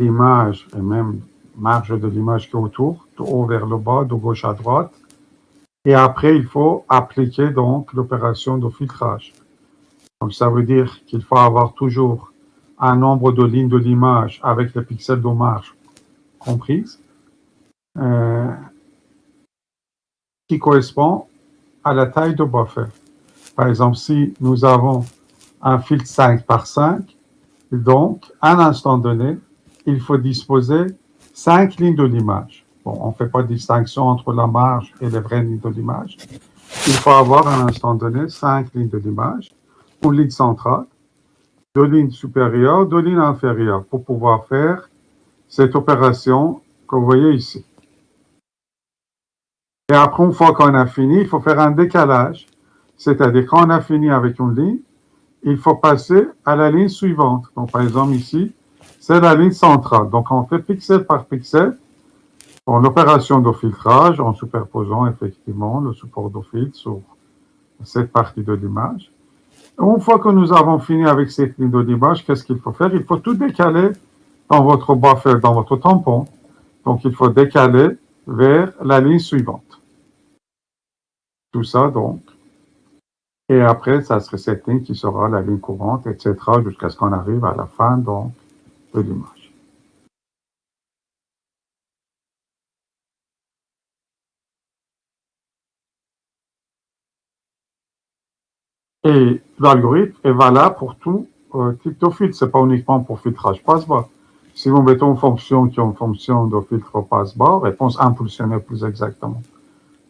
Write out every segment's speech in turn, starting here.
l'image et même marge de l'image qui est autour, de haut vers le bas, de gauche à droite. Et après, il faut appliquer donc l'opération de filtrage. Donc, ça veut dire qu'il faut avoir toujours un nombre de lignes de l'image avec les pixels de marge comprises, qui correspond à la taille de buffer. Par exemple, si nous avons un filtre 5 par 5, donc, à un instant donné, il faut disposer 5 lignes de l'image. Bon, on ne fait pas de distinction entre la marge et les vraies lignes de l'image. Il faut avoir à un instant donné 5 lignes de l'image, une ligne centrale, 2 lignes supérieures, 2 lignes inférieures pour pouvoir faire cette opération que vous voyez ici. Et après, une fois qu'on a fini, il faut faire un décalage. C'est-à-dire, quand on a fini avec une ligne, il faut passer à la ligne suivante. Donc, par exemple, ici, c'est la ligne centrale. Donc, on fait pixel par pixel pour l'opération de filtrage en superposant effectivement le support de filtre sur cette partie de l'image. Une fois que nous avons fini avec cette ligne de l'image, qu'est-ce qu'il faut faire? Il faut tout décaler dans votre buffer, dans votre tampon. Donc, il faut décaler vers la ligne suivante. Tout ça, donc. Et après, ça serait cette ligne qui sera la ligne courante, etc., jusqu'à ce qu'on arrive à la fin, donc, de l'image. Et l'algorithme est valable pour tout type de filtre. Ce n'est pas uniquement pour filtrage passe-bas. Si vous mettez une fonction qui est une fonction de filtre passe-bas, réponse impulsionnée plus exactement.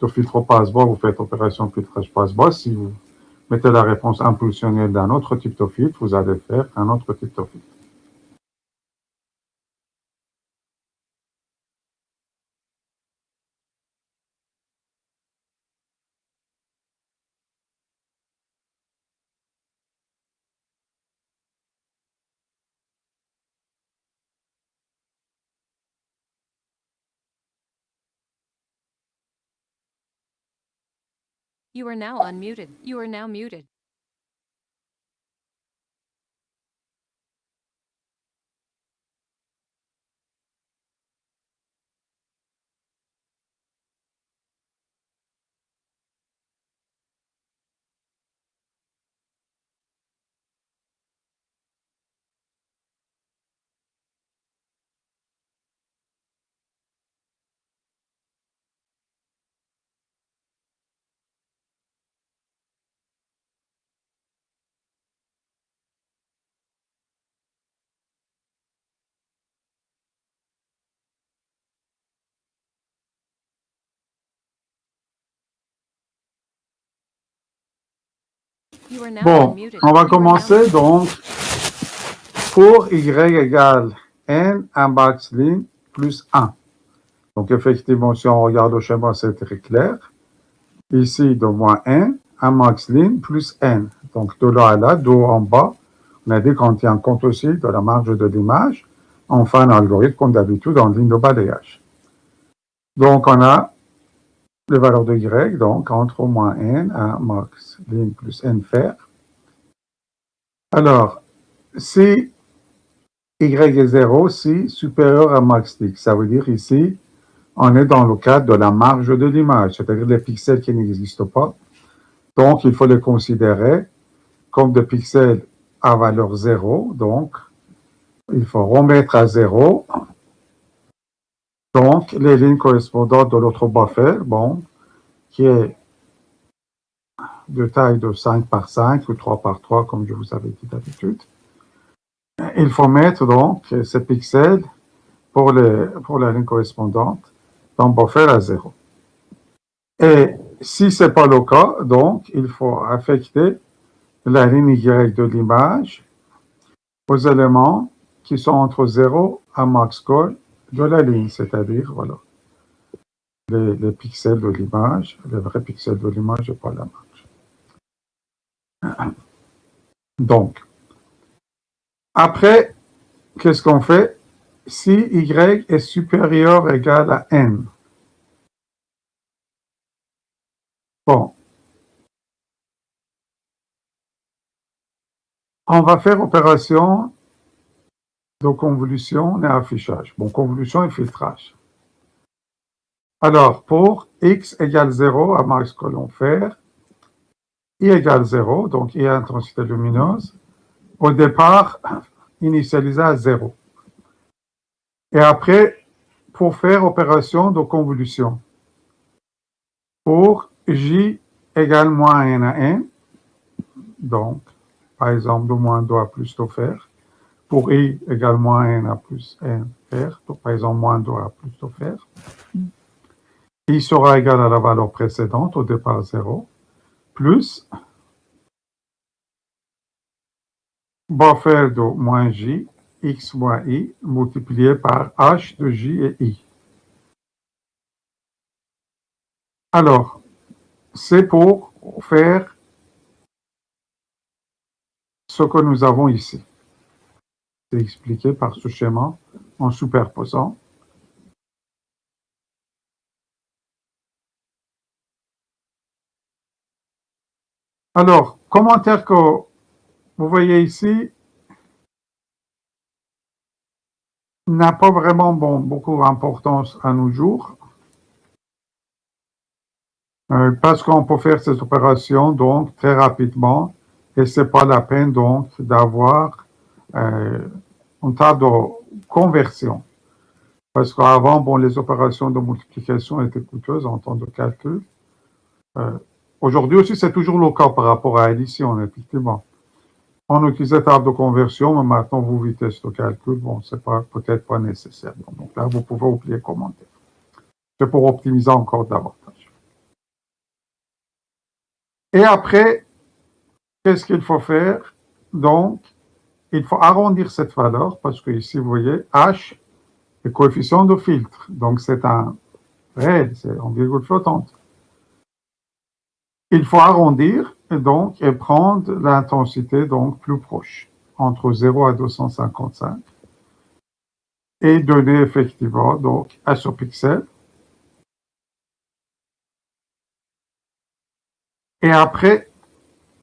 De filtre passe-bas, vous faites opération filtrage passe-bas. Si vous mettez la réponse impulsionnée d'un autre type de filtre, vous allez faire un autre type de filtre. You are now unmuted. You are now muted. You are now Bon, unmuted. on va You are now commencer muted. donc pour y égale n un max ligne plus 1. Donc effectivement, si on regarde le schéma, c'est très clair. Ici, de moins n, un max ligne plus n. Donc de là à là, de haut en bas, on a dit qu'on tient compte aussi de la marge de l'image. On fait un algorithme comme d'habitude en ligne de balayage. Donc on a les valeurs de y, donc entre moins n, un max ligne plus n fer. Alors, si y est 0, si supérieur à max x, ça veut dire ici, on est dans le cadre de la marge de l'image, c'est-à-dire les pixels qui n'existent pas. Donc, il faut les considérer comme des pixels à valeur 0. Donc, il faut remettre à 0. Donc, les lignes correspondantes de l'autre buffer, bon, qui est de taille de 5 par 5 ou 3 par 3, comme je vous avais dit d'habitude. Il faut mettre donc ces pixels pour la ligne correspondante dans buffer à 0. Et si ce n'est pas le cas, donc, il faut affecter la ligne Y de l'image aux éléments qui sont entre 0 à max score de la ligne, c'est-à-dire, voilà, les pixels de l'image, les vrais pixels de l'image et pas la marge. Donc, après, qu'est-ce qu'on fait? Si Y est supérieur ou égal à N. Bon. On va faire opération de convolution et affichage. Bon, convolution et filtrage. Alors, pour x égale 0 à max colon faire, I égale 0, donc I intensité lumineuse, au départ, initialisé à 0. Et après, pour faire opération de convolution, pour J égale moins n à n, donc, par exemple, de moins 2 à plus de faire, pour I égale moins n à plus n faire, donc par exemple, moins 2 à plus de faire, I sera égal à la valeur précédente, au départ 0, plus buffer de moins J, x moins I, multiplié par H de J et I. Alors, c'est pour faire ce que nous avons ici. C'est expliqué par ce schéma en superposant. Alors, commentaire que vous voyez ici n'a pas vraiment beaucoup d'importance à nos jours. Parce qu'on peut faire ces opérations donc très rapidement et c'est pas la peine donc d'avoir une table de conversion. Parce qu'avant, bon, les opérations de multiplication étaient coûteuses en temps de calcul. Aujourd'hui aussi, c'est toujours le cas par rapport à addition, effectivement. On utilisait table de conversion, mais maintenant, vous vitesse de calcul, bon, c'est peut-être pas nécessaire. Donc là, vous pouvez oublier commentaire. C'est pour optimiser encore davantage. Et après, qu'est-ce qu'il faut faire? Donc, il faut arrondir cette valeur, parce que ici, vous voyez, H est coefficient de filtre. Donc, c'est un réel, c'est en virgule flottante. Il faut arrondir et prendre l'intensité donc plus proche, entre 0 à 255, et donner effectivement donc à ce pixel. Et après,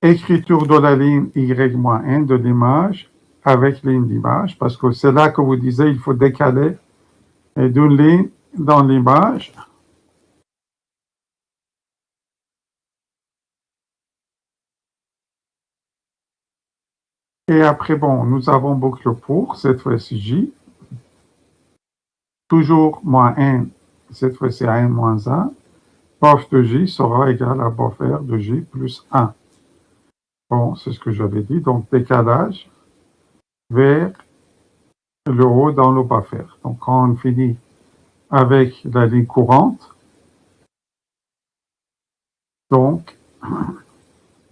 écriture de la ligne y-n de l'image avec ligne d'image, parce que c'est là que vous disiez il faut décaler d'une ligne dans l'image. Et après, bon, nous avons boucle pour, cette fois-ci J. Toujours moins n, cette fois-ci à n moins 1. Bof de J sera égal à buffer de J plus 1. Bon, c'est ce que j'avais dit. Donc, décalage vers le haut dans le buffer. Donc, quand on finit avec la ligne courante, donc,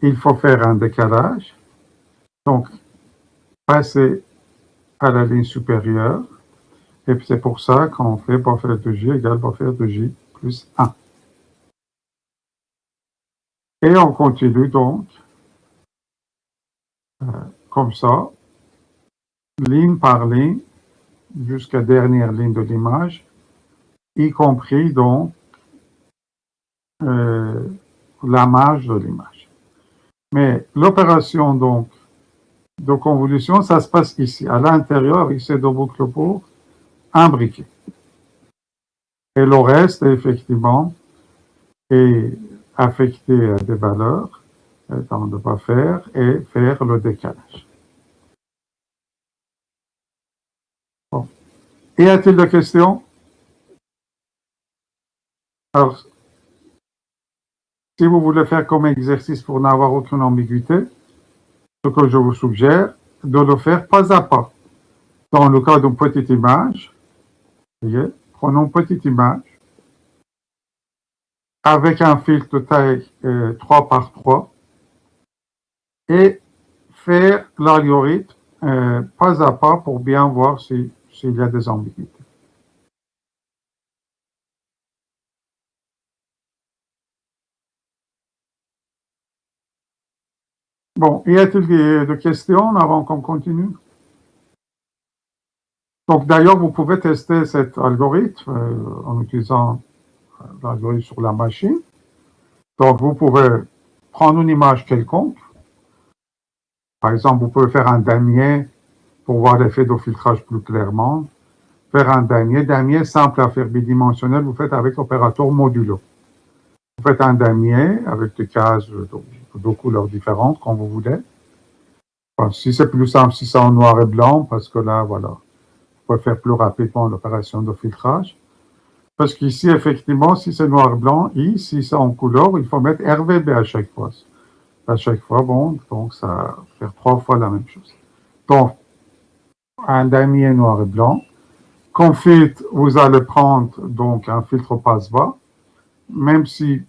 il faut faire un décalage. Donc, passer à la ligne supérieure. Et c'est pour ça qu'on fait buffer de J égale buffer de J plus 1. Et on continue donc comme ça, ligne par ligne, jusqu'à la dernière ligne de l'image, y compris donc la marge de l'image. Mais l'opération donc de convolution, ça se passe ici, à l'intérieur, avec ces deux boucles pour imbriquées. Et le reste, effectivement, est affecté à des valeurs, on ne pas faire, et faire le décalage. Bon. Y a-t-il des questions? Alors, si vous voulez faire comme exercice pour n'avoir aucune ambiguïté, ce que je vous suggère, de le faire pas à pas. Dans le cas d'une petite image, voyez, prenons une petite image avec un filtre de taille 3 par 3 et faire l'algorithme pas à pas pour bien voir s'il y a des ambiguïtés. Bon, y a-t-il des questions avant qu'on continue? Donc d'ailleurs, vous pouvez tester cet algorithme en utilisant l'algorithme sur la machine. Donc vous pouvez prendre une image quelconque. Par exemple, vous pouvez faire un damier pour voir l'effet de filtrage plus clairement, faire un damier. Damier simple à faire bidimensionnel, vous faites avec opérateur modulo. Vous faites un damier avec des cases de couleurs différentes, comme vous voulez. Enfin, si c'est plus simple, si c'est en noir et blanc, parce que là, voilà, vous pouvez faire plus rapidement l'opération de filtrage. Parce qu'ici, effectivement, si c'est noir et blanc, si c'est en couleur, il faut mettre RVB à chaque fois. À chaque fois, bon, donc ça va faire 3 fois la même chose. Donc, un damier noir et blanc. Comme filtre, vous allez prendre donc un filtre passe-bas, même si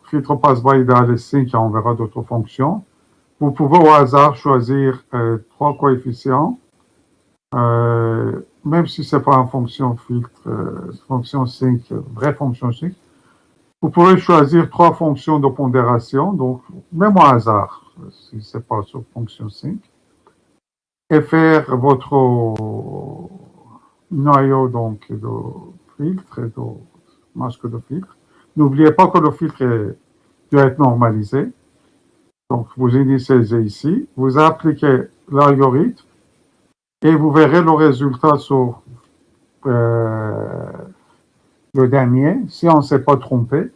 filtre passe-bas idéal est 5, on verra d'autres fonctions. Vous pouvez au hasard choisir 3 coefficients, même si ce n'est pas une fonction filtre, fonction 5, vraie fonction 5. Vous pouvez choisir 3 fonctions de pondération, donc même au hasard, si ce n'est pas sur fonction 5, et faire votre noyau donc, de filtre et de masque de filtre. N'oubliez pas que le filtre doit être normalisé. Donc, vous initialisez ici, vous appliquez l'algorithme et vous verrez le résultat sur le damier. Si on ne s'est pas trompé,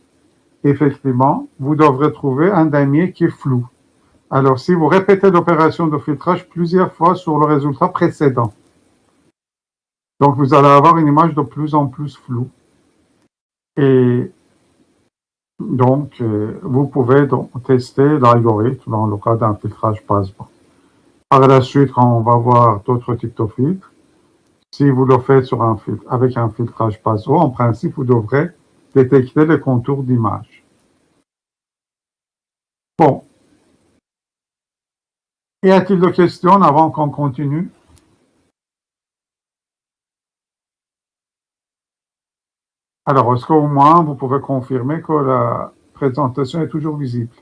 effectivement, vous devrez trouver un damier qui est flou. Alors, si vous répétez l'opération de filtrage plusieurs fois sur le résultat précédent, donc vous allez avoir une image de plus en plus floue. Et donc, vous pouvez donc tester l'algorithme dans le cas d'un filtrage passe-bas. Par la suite, quand on va voir d'autres types de filtres, si vous le faites sur un filtre, avec un filtrage passe-bas, en principe, vous devrez détecter les contours d'image. Bon. Y a-t-il de questions avant qu'on continue? Alors, est-ce qu'au moins, vous pouvez confirmer que la présentation est toujours visible?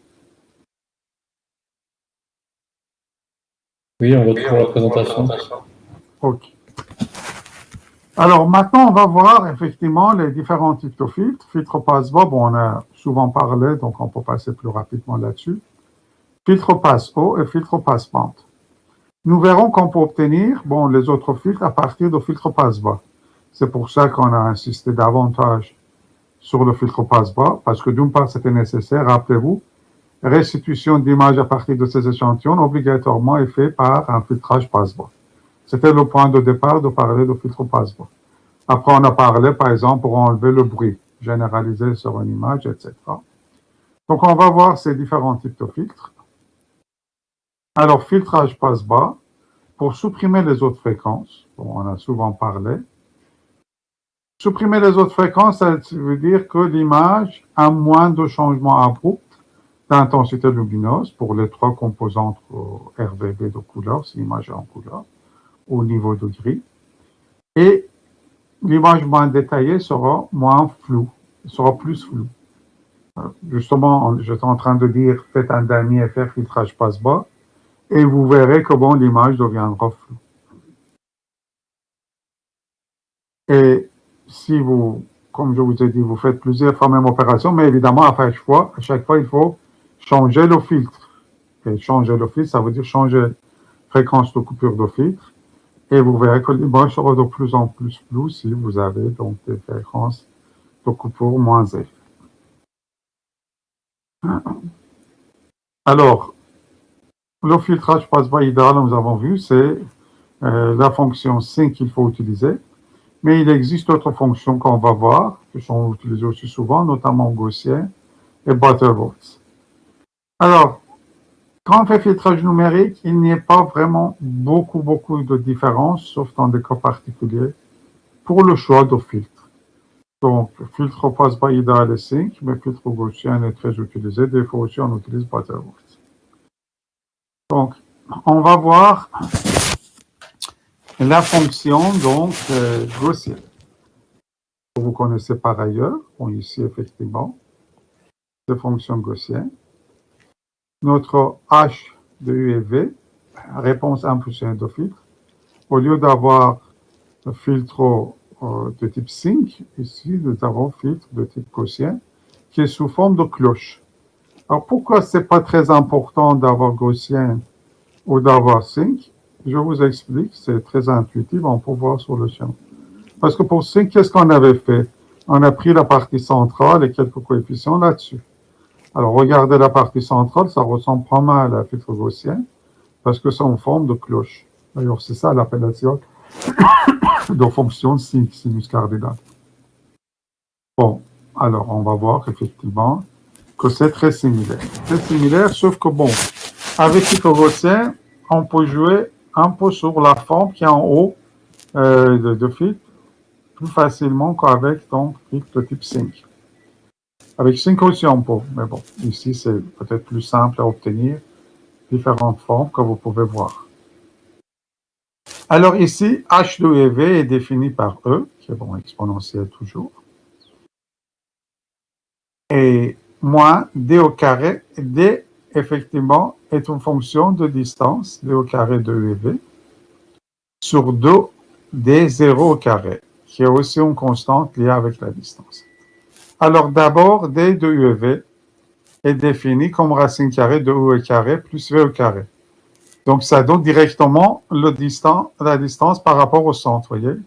Oui, on retrouve la présentation. OK. Alors, maintenant, on va voir effectivement les différents types de filtres. Filtre passe-bas, bon, on a souvent parlé, donc on peut passer plus rapidement là-dessus. Filtre passe-haut et filtre passe-pente. Nous verrons qu'on peut obtenir les autres filtres à partir de filtre passe-bas. C'est pour ça qu'on a insisté davantage sur le filtre passe-bas, parce que d'une part, c'était nécessaire. Rappelez-vous, restitution d'images à partir de ces échantillons obligatoirement est fait par un filtrage passe-bas. C'était le point de départ de parler de filtre passe-bas. Après, on a parlé, par exemple, pour enlever le bruit généralisé sur une image, etc. Donc, on va voir ces différents types de filtres. Alors, filtrage passe-bas, pour supprimer les autres fréquences, on a souvent parlé. Supprimer les autres fréquences, ça veut dire que l'image a moins de changements abrupts d'intensité lumineuse pour les 3 composantes RVB de couleur, si l'image est en couleur, au niveau de gris. Et l'image moins détaillée sera moins floue, sera plus floue. Justement, j'étais en train de dire, faites un damier et faire filtrage passe-bas, et vous verrez que l'image deviendra floue. Et si vous, comme je vous ai dit, vous faites plusieurs fois la même opération, mais évidemment, à chaque fois, il faut changer le filtre. Et changer le filtre, ça veut dire changer la fréquence de coupure de filtre. Et vous verrez que l'image sera de plus en plus floue si vous avez donc des fréquences de coupure moins élevées. Alors, le filtrage passe-bas idéal, nous avons vu, c'est la fonction 5 qu'il faut utiliser. Mais il existe d'autres fonctions qu'on va voir, qui sont utilisées aussi souvent, notamment Gaussien et Butterworth. Alors, quand on fait filtrage numérique, il n'y a pas vraiment beaucoup de différences, sauf dans des cas particuliers, pour le choix de filtre. Donc, filtre passe-bas idéal est 5, mais filtre Gaussien est très utilisé. Des fois aussi, on utilise Butterworth. Donc, on va voir la fonction donc gaussienne. Vous connaissez par ailleurs, ici effectivement, ces fonctions gaussiennes. Notre H de U et V, réponse 1 plus 1 de filtre. Au lieu d'avoir un filtre de type sync, ici nous avons filtre de type gaussien qui est sous forme de cloche. Alors pourquoi c'est pas très important d'avoir gaussien ou d'avoir sync? je vous explique, c'est très intuitif, on peut voir sur le schéma. Parce que pour sync, qu'est-ce qu'on avait fait? On a pris la partie centrale et quelques coefficients là-dessus. Alors, regardez la partie centrale, ça ressemble pas mal à un filtre gaussien, parce que c'est en forme de cloche. D'ailleurs, c'est ça l'appellation de fonction sinc, sinus cardinal. Bon, alors on va voir effectivement que c'est très similaire. Très similaire, sauf que bon, avec filtre gaussien, on peut jouer un peu sur la forme qui est en haut de filtre plus facilement qu'avec donc filtre de type sync. Avec sync aussi on peut, mais bon, ici c'est peut-être plus simple à obtenir différentes formes que vous pouvez voir. Alors ici, H de EV est défini par E, qui est bon, exponentiel toujours. Et moins D au carré, D effectivement est une fonction de distance, D au carré de EV, sur 2 D0 au carré, qui est aussi une constante liée avec la distance. Alors d'abord, D de EV est défini comme racine carrée de E au carré plus V au carré. Donc, ça donne directement la distance par rapport au centre, vous voyez.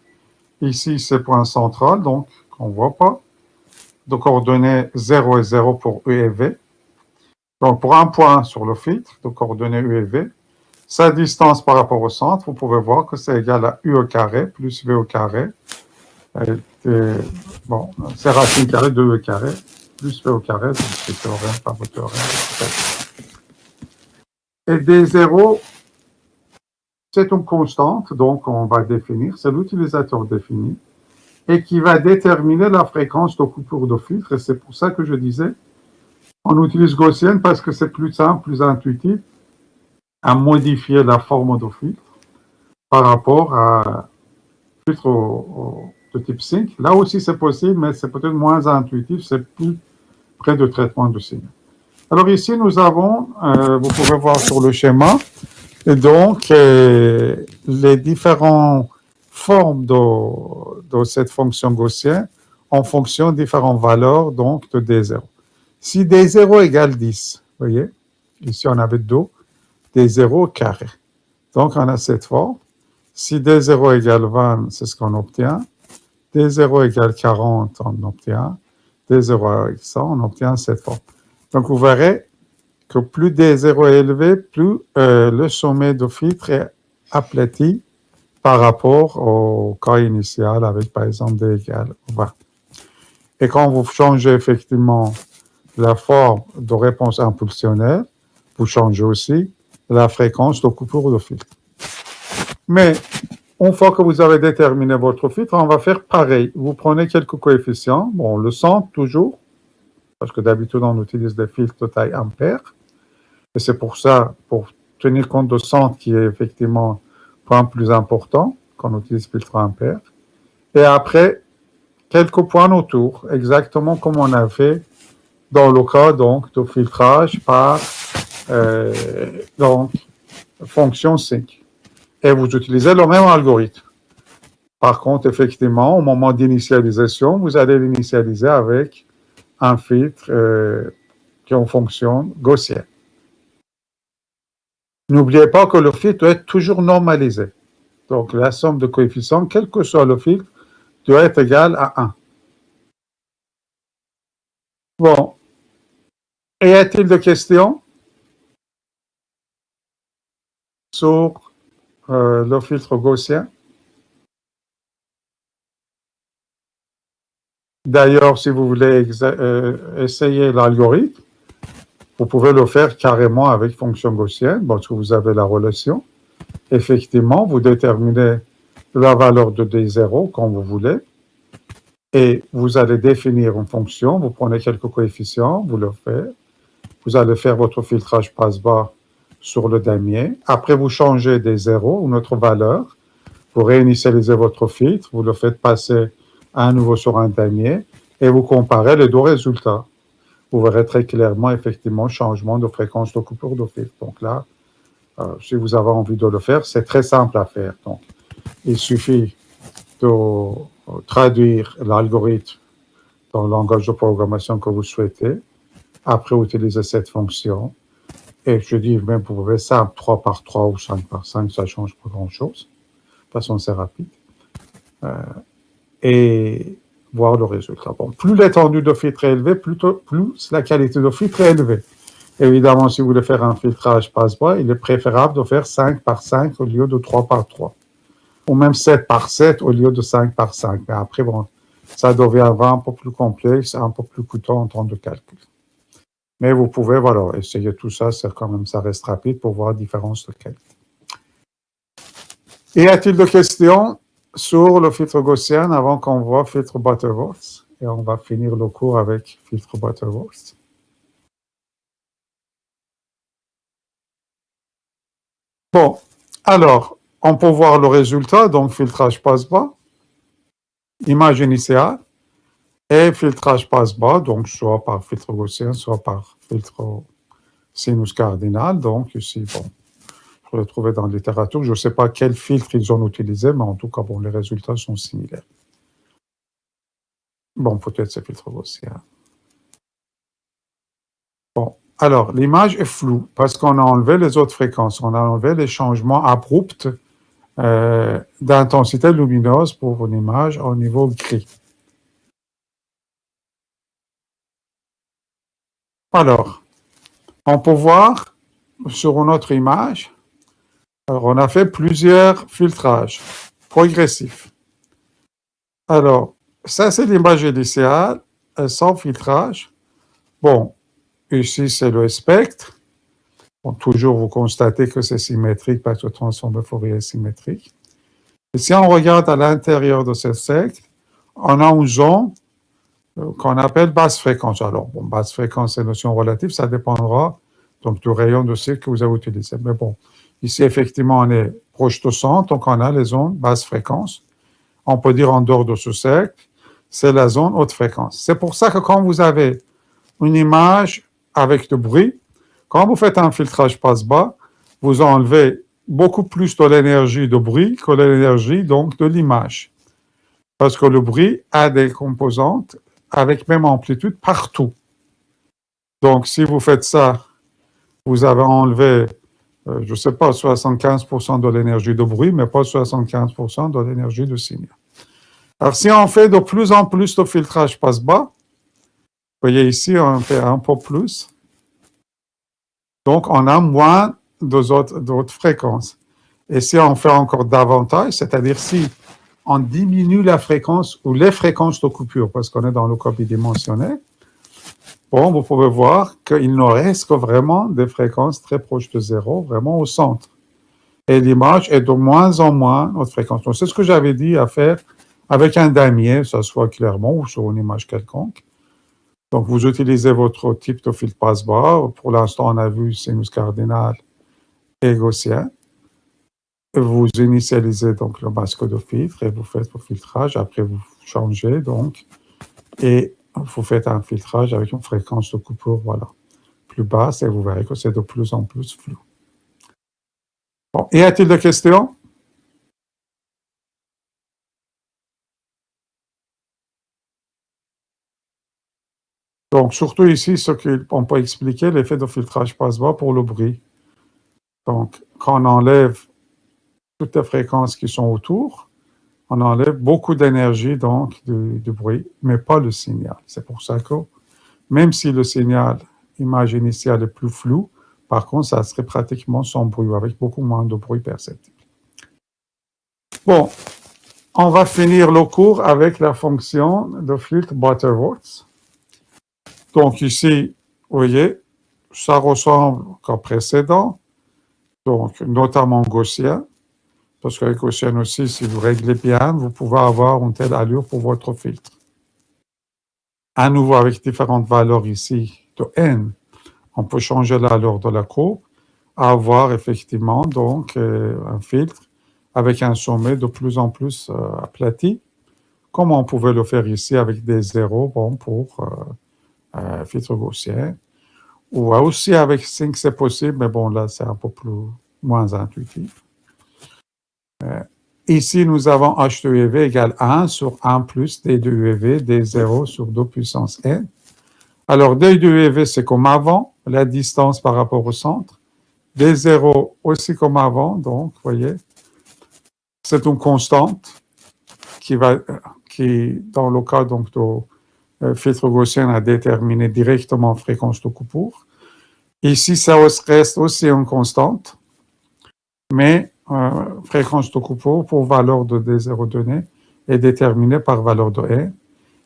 Ici, c'est point central, donc, on ne voit pas. De coordonnées 0 et 0 pour E et V. Donc, pour un point sur le filtre, de coordonnées U et V, sa distance par rapport au centre, vous pouvez voir que c'est égal à U au carré plus V au carré. Bon, c'est racine carrée de E au carré plus V au carré, donc c'est théorème par le théorème. Et D0, c'est une constante, donc on va définir, c'est l'utilisateur défini, et qui va déterminer la fréquence de coupure de filtre. Et c'est pour ça que je disais, on utilise gaussienne parce que c'est plus simple, plus intuitif à modifier la forme de filtre par rapport à filtre de type sync. Là aussi c'est possible, mais c'est peut-être moins intuitif, c'est plus près de traitement de signe. Alors ici nous avons, vous pouvez voir sur le schéma, et donc les différentes formes de cette fonction gaussienne en fonction de différentes valeurs donc de D0. Si D0 égale 10, vous voyez, ici on avait 2, D0 au carré. Donc on a cette forme. Si D0 égale 20, c'est ce qu'on obtient. D0 égale 40, on obtient. D0 égale 100, on obtient cette forme. Donc vous verrez que plus D0 est élevé, plus le sommet de filtre est aplati par rapport au cas initial avec par exemple D égale 20. Et quand vous changez effectivement la forme de réponse impulsionnelle, vous changez aussi la fréquence de coupure de filtre. Mais une fois que vous avez déterminé votre filtre, on va faire pareil. Vous prenez quelques coefficients, bon, le centre toujours, parce que d'habitude on utilise des filtres de taille ampère. Et c'est pour ça, pour tenir compte de centre qui est effectivement point plus important, qu'on utilise filtre ampère. Et après, quelques points autour, exactement comme on a fait dans le cas donc, de filtrage par donc, fonction sync. Et vous utilisez le même algorithme. Par contre, effectivement, au moment d'initialisation, vous allez l'initialiser avec un filtre qui est en fonction gaussienne. N'oubliez pas que le filtre doit être toujours normalisé. Donc, la somme de coefficients, quel que soit le filtre, doit être égale à 1. Bon. Et y a-t-il des questions sur le filtre gaussien? D'ailleurs, si vous voulez essayer l'algorithme, vous pouvez le faire carrément avec fonction gaussienne, parce que vous avez la relation. Effectivement, vous déterminez la valeur de D0 quand vous voulez, et vous allez définir une fonction, vous prenez quelques coefficients, vous le faites, vous allez faire votre filtrage passe-bas sur le damier, après vous changez des zéros, une autre valeur, vous réinitialisez votre filtre, vous le faites passer à nouveau sur un damier, et vous comparez les deux résultats. Vous verrez très clairement, effectivement, changement de fréquence de coupure de filtre. Donc là, si vous avez envie de le faire, c'est très simple à faire. Donc, il suffit de traduire l'algorithme dans le langage de programmation que vous souhaitez, après utiliser cette fonction, Et je dis, même vous pouvez ça 3 par 3 ou 5 par 5, ça ne change pas grand-chose. De toute façon, c'est rapide. Et voir le résultat. Bon, plus l'étendue de filtre est élevée, plus la qualité de filtre est élevée. Évidemment, si vous voulez faire un filtrage passe-bas, il est préférable de faire 5 par 5 au lieu de 3 par 3. Ou même 7 par 7 au lieu de 5 par 5. Mais après, bon, ça deviendra un peu plus complexe, un peu plus coûteux en temps de calcul. Mais vous pouvez, voilà, essayer tout ça, c'est quand même, ça reste rapide pour voir la différence de qualité. Y a-t-il de questions sur le filtre gaussien avant qu'on voit filtre Butterworth? Et on va finir le cours avec filtre Butterworth. Bon, alors, on peut voir le résultat, donc filtrage passe-bas, image initiale, et filtrage passe-bas, donc soit par filtre gaussien, soit par filtre sinus cardinal. Donc ici, bon, je le trouver dans la littérature. Je ne sais pas quel filtre ils ont utilisé, mais en tout cas, bon, les résultats sont similaires. Bon, peut-être c'est filtre gaussien. Bon, alors, l'image est floue parce qu'on a enlevé les autres fréquences. On a enlevé les changements abrupts d'intensité lumineuse pour une image au niveau gris. Alors, on peut voir sur une autre image, alors on a fait plusieurs filtrages progressifs. Alors, ça c'est l'image initiale, sans filtrage. Bon, ici c'est le spectre. Bon, toujours vous constatez que c'est symétrique parce que le transform de Fourier est symétrique. Et si on regarde à l'intérieur de ce spectre, on a une zone qu'on appelle basse fréquence. Alors, bon, basse fréquence, c'est une notion relative, ça dépendra donc du rayon de cycle que vous avez utilisé. Mais bon, ici, effectivement, on est proche de 100, donc on a les zones basse fréquence. On peut dire en dehors de ce cercle, c'est la zone haute fréquence. C'est pour ça que quand vous avez une image avec du bruit, quand vous faites un filtrage passe-bas, vous enlevez beaucoup plus de l'énergie de bruit que l'énergie donc de l'image. Parce que le bruit a des composantes avec même amplitude partout. Donc, si vous faites ça, vous avez enlevé, je ne sais pas, 75% de l'énergie de bruit, mais pas 75% de l'énergie de signal. Alors, si on fait de plus en plus de filtrage passe-bas, vous voyez ici, on fait un peu plus. Donc, on a moins d'autres fréquences. Et si on fait encore davantage, c'est-à-dire si on diminue la fréquence ou les fréquences de coupure, parce qu'on est dans le cas bidimensionnel, bon, vous pouvez voir qu'il ne reste que vraiment des fréquences très proches de zéro, vraiment au centre. Et l'image est de moins en moins haute fréquence. Donc, c'est ce que j'avais dit à faire avec un damier, que ce soit clairement ou sur une image quelconque. Donc, vous utilisez votre type de filtre passe-bas. Pour l'instant, on a vu sinus cardinal et gaussien. Vous initialisez donc le masque de filtre et vous faites le filtrage. Après, vous changez donc et vous faites un filtrage avec une fréquence de coupure, voilà, plus basse et vous verrez que c'est de plus en plus flou. Bon, y a-t-il des questions? Donc, surtout ici, ce qu'on peut expliquer, l'effet de filtrage passe-bas pour le bruit. Donc, quand on enlève toutes les fréquences qui sont autour, on enlève beaucoup d'énergie donc du bruit, mais pas le signal. C'est pour ça que même si le signal, image initiale est plus flou, par contre, ça serait pratiquement sans bruit, avec beaucoup moins de bruit perceptible. Bon, on va finir le cours avec la fonction de filtre Butterworth. Donc ici, vous voyez, ça ressemble au précédent, donc notamment gaussien, parce qu'avec gaussien aussi, si vous réglez bien, vous pouvez avoir une telle allure pour votre filtre. À nouveau, avec différentes valeurs ici de n, on peut changer l'allure de la courbe, avoir effectivement donc un filtre avec un sommet de plus en plus aplati, comme on pouvait le faire ici avec des zéros, bon, pour filtre gaussien, ou aussi avec 5 c'est possible, mais bon, là c'est un peu moins intuitif. Ici, nous avons h de UV égale 1 sur 1 plus d de UV, d0 sur 2 puissance n. Alors, D2EV, c'est comme avant, la distance par rapport au centre. D0 aussi comme avant, donc, vous voyez, c'est une constante qui, dans le cas donc, du filtre gaussien, a déterminé directement la fréquence de coupure. Ici, ça reste aussi une constante, mais fréquence de coupure pour valeur de D0 donnée est déterminée par valeur de N.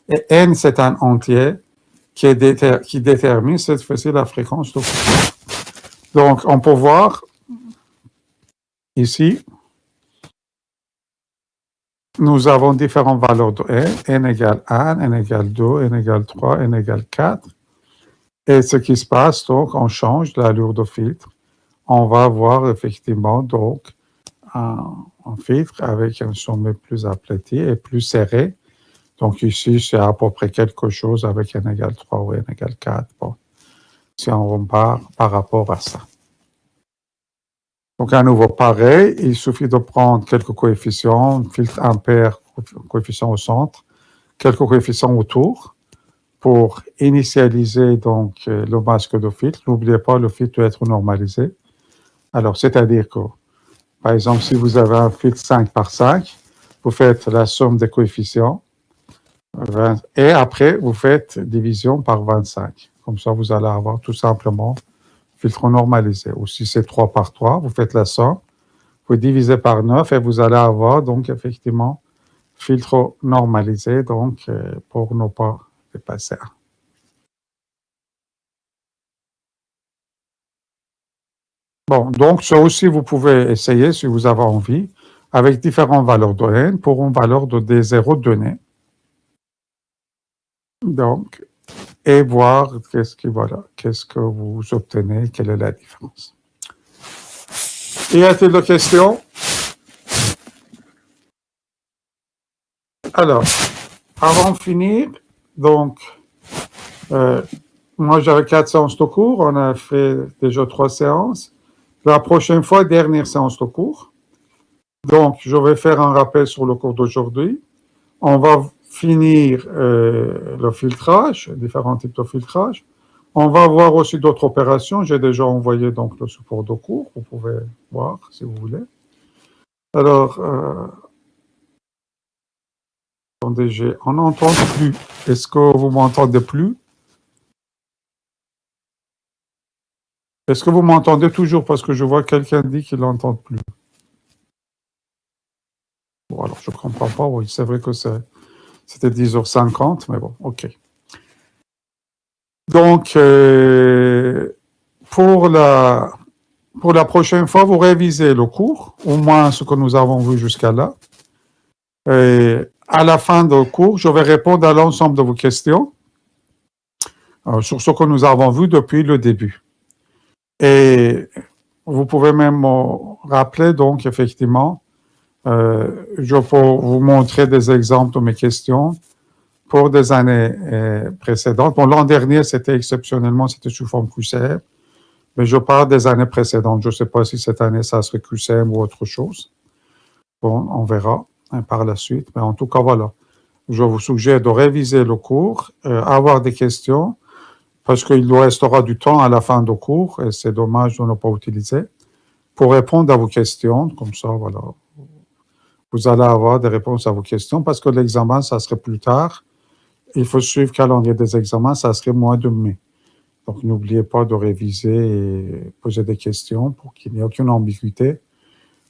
Et N, c'est un entier qui détermine cette fois-ci la fréquence de coupure. Donc, on peut voir ici, nous avons différentes valeurs de N égale 1, N égale 2, N égale 3, N égale 4. Et ce qui se passe, donc, on change l'allure de filtre. On va avoir effectivement donc un filtre avec un sommet plus aplati et plus serré. Donc ici, c'est à peu près quelque chose avec N égale 3 ou N égale 4. Bon, si on repart par rapport à ça. Donc à nouveau, pareil, il suffit de prendre quelques coefficients, filtre impair, coefficient au centre, quelques coefficients autour pour initialiser donc le masque de filtre. N'oubliez pas, le filtre doit être normalisé. Alors, c'est-à-dire que, par exemple, si vous avez un filtre 5 par 5, vous faites la somme des coefficients, et après, vous faites division par 25. Comme ça, vous allez avoir tout simplement filtre normalisé. Ou si c'est 3 par 3, vous faites la somme, vous divisez par 9 et vous allez avoir donc effectivement filtre normalisé, donc pour ne pas dépasser 1. Bon, donc ça aussi, vous pouvez essayer, si vous avez envie, avec différentes valeurs de N pour une valeur de D0 donnée. Donc, et voir qu'est-ce que vous obtenez, quelle est la différence. Y a-t-il des questions? Alors, avant de finir, donc, moi j'avais 4 séances de cours, on a fait déjà 3 séances. La prochaine fois, dernière séance de cours. Donc, je vais faire un rappel sur le cours d'aujourd'hui. On va finir le filtrage, différents types de filtrage. On va voir aussi d'autres opérations. J'ai déjà envoyé donc le support de cours. Vous pouvez voir si vous voulez. Alors, attendez, on n'entend plus. Est-ce que vous m'entendez plus? Est-ce que vous m'entendez toujours? Parce que je vois quelqu'un dit qu'il n'entend plus. Bon, alors je ne comprends pas. Oui, c'est vrai que c'était 10h50, mais bon, ok. Donc, pour la prochaine fois, vous révisez le cours, au moins ce que nous avons vu jusqu'à là. Et à la fin du cours, je vais répondre à l'ensemble de vos questions sur ce que nous avons vu depuis le début. Et vous pouvez même me rappeler, donc, effectivement, je peux vous montrer des exemples de mes questions pour des années précédentes. Bon, l'an dernier, c'était exceptionnellement, c'était sous forme QCM, mais je parle des années précédentes. Je ne sais pas si cette année, ça serait QCM ou autre chose. Bon, on verra par la suite. Mais en tout cas, voilà. Je vous suggère de réviser le cours, avoir des questions, parce qu'il nous restera du temps à la fin du cours, et c'est dommage de ne pas utiliser, pour répondre à vos questions. Comme ça, voilà. Vous allez avoir des réponses à vos questions, parce que l'examen, ça serait plus tard. Il faut suivre le calendrier des examens, ça serait mois de mai. Donc, n'oubliez pas de réviser et poser des questions pour qu'il n'y ait aucune ambiguïté.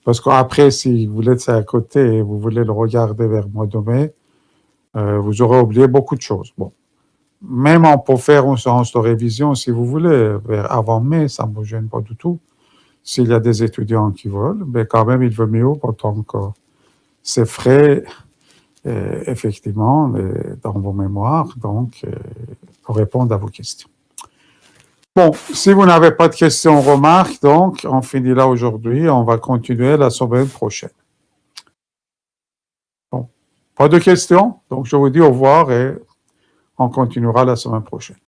Parce qu'après, si vous êtes à côté et vous voulez le regarder vers le mois de mai, vous aurez oublié beaucoup de choses. Bon. Même on peut faire une séance de révision, si vous voulez, avant mai, ça ne me gêne pas du tout. S'il y a des étudiants qui veulent, mais quand même, il vaut mieux, autant que c'est frais, effectivement, dans vos mémoires, donc, pour répondre à vos questions. Bon, si vous n'avez pas de questions, remarques, donc, on finit là aujourd'hui. On va continuer la semaine prochaine. Bon, pas de questions, donc je vous dis au revoir et on continuera la semaine prochaine.